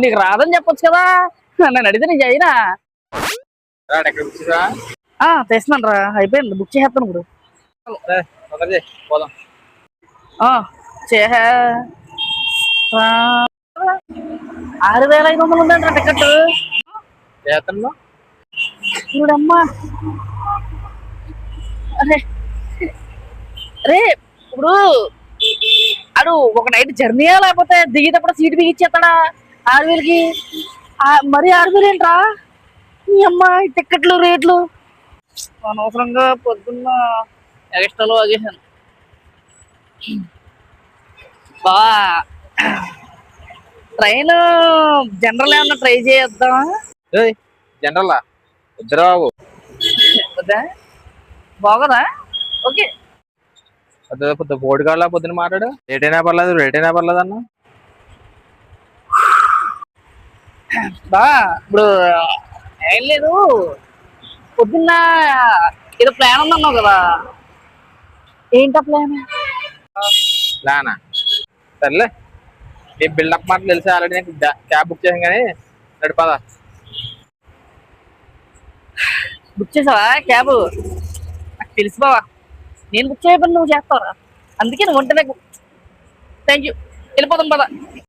నీకు రాదని చెప్పొచ్చు కదా. నేను అడిగితే నీకు అయినా తెస్తున్నాను రా, అయిపోయింది, బుక్ చేసేస్తాను ఇప్పుడు. పోదాం. చేహ 6500 ఉందంట టికెట్. చూడమ్మా, అరే అరే ఇప్పుడు అడు ఒక నైట్ జర్నీయా, లేకపోతే దిగేటప్పుడు సీట్ బిగిచ్చేస్తాడా 6000కి? మరి 6000 ఏంట్రా మీ అమ్మ, టికెట్లు రేట్లు అనవసరంగా పొద్దున్న ఎక్స్ట్రాలో ఆగేసాను. బా ట్రైన్ జనరల్ ఏమన్నా ట్రై చేయొద్దామా? జనరల్ ఇద్దరు బాబు వద్దా, బాగోదా? ఓకే, పొద్దు బోర్డు కావాలా, పొద్దున మాట్లాడు. రేట్ అయినా పర్లేదు అన్న. బా ఇప్పుడు ఏం లేదు, పొద్దున్న ఏదో ప్లాన్ ఉందన్నావు కదా, ఏంటా ప్లాన్? ప్లానా? సర్లే, నీ బిల్డప్ మాట తెలిసి ఆల్రెడీ నేను క్యాబ్ బుక్ చేసాను కానీ నడిపదా. బుక్ చేసావా క్యాబ్? నాకు తెలుసు బావా, నేను బుక్ చేయబడి నువ్వు చేస్తావరా, అందుకే నువ్వు ఉంటేనే. థ్యాంక్ యూ, వెళ్ళిపోతాం పదా.